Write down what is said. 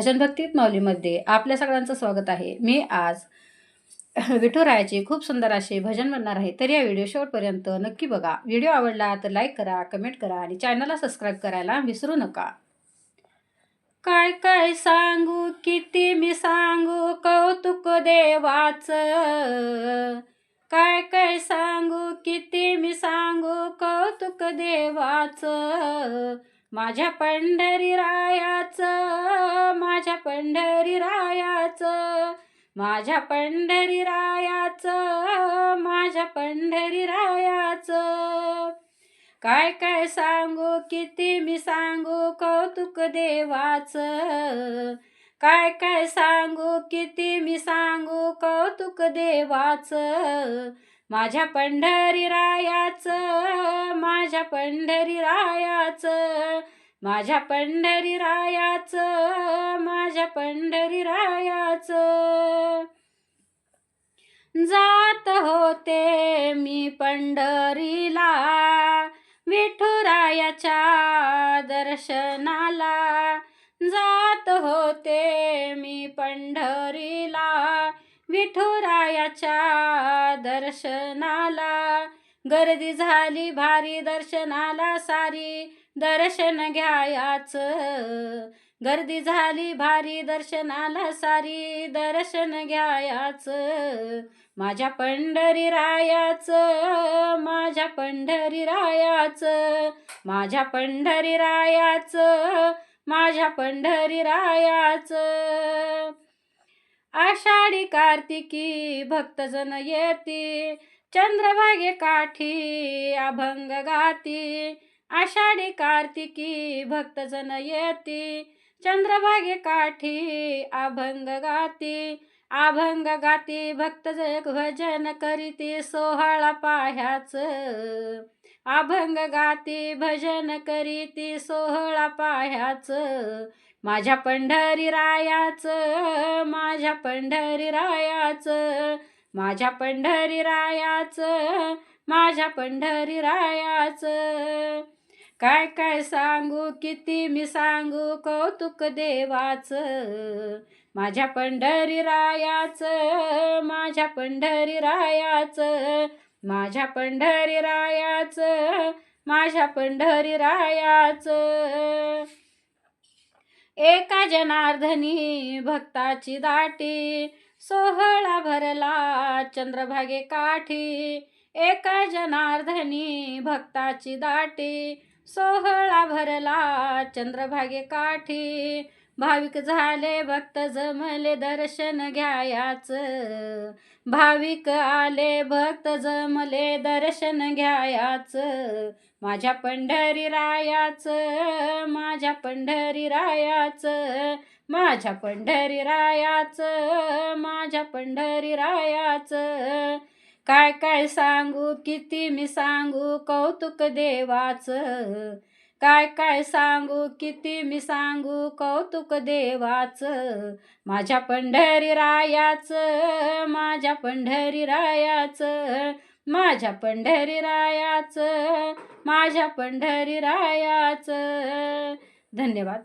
भजन भक्तीत माऊलीमध्ये आपल्या सगळ्यांचं स्वागत आहे. मी आज विठुरायाचे खूप सुंदर असे भजन म्हणणार आहे. तर या व्हिडिओ शेवटपर्यंत नक्की बघा. व्हिडिओ आवडला तर लाईक करा, कमेंट करा आणि चॅनलला सबस्क्राईब करायला विसरू नका. काय काय सांगू, किती मी सांगू कौतुक देवाचं. काय काय सांगू, किती मी सांगू कौतुक देवाचं. माझ्या पंढरीरायाचं, माझ्या पंढरीरायाचं, माझ्या पंढरीरायाचं, माझ्या पंढरीरायाचं. काय काय सांगू, किती मी सांगू कौतुक देवाचं. काय काय सांगू, किती मी सांगू कौतुक देवाचं. माझ्या पंढरीरायाचं, माझ्या पंढरीरायाचं, माझ्या पंढरीरायाचं, माझ्या पंढरीरायाचं. जात होते मी पंढरीला, विठुरायाच्या दर्शनाला. जात होते मी पंढरीला, विठुरायाच्या दर्शनाला. गर्दी झाली भारी दर्शनाला सारी, दर्शन घ्यायाचं. गर्दी झाली भारी दर्शनाला सारी, दर्शन घ्यायाचं. माझ्या पंढरीरायाचं, माझ्या पंढरीरायाचं, माझ्या पंढरीरायाचं, माझ्या पंढरीरायाचं. आषाढी कार्तिकी भक्तजन येती, चंद्रभागे काठी अभंग गाती. आषाढी कार्तिकी भक्तजन येती, चंद्रभागे काठी अभंग गाती. अभंग गाती भक्त भजन करीती, सोहळा पाह्याचं. अभंग गाती भजन करीती, सोहळा पाह्याचं. माझ्या पंढरीरायाचं, माझ्या पंढरीरायाचं, माझ्या पंढरीरायाचं, माझ्या पंढरीरायाचं. काय काय सांगू, किती मी सांगू कौतुक देवाचं. माझ्या पंढरीरायाचं, माझ्या पंढरीरायाचं, माझ्या पंढरीरायाचं, माझ्या पंढरीरायाचं. एका जनार्दनी भक्ताची दाटी, सोहळा भरला चंद्रभागे काठी. एका जनार्दनी भक्ताची दाटी, सोहळा भरला चंद्रभागे काठी. भाविक झाले भक्त जमले दर्शन घ्यायाचं. भाविक आले भक्त जमले दर्शन घ्यायाचं. माझ्या पंढरीरायाचं, माझ्या पंढरीरायाचं, माझ्या पंढरीरायाचं, माझ्या पंढरीरायाचं. काय काय सांगू, किती मी सांगू कौतुक देवाचं. काय काय सांगू, किती मी सांगू कौतुक देवाचं. माझ्या पंढरीरायाचं, माझ्या पंढरीरायाचं, माझ्या पंढरीरायाचं, माझ्या पंढरीरायाचं. धन्यवाद.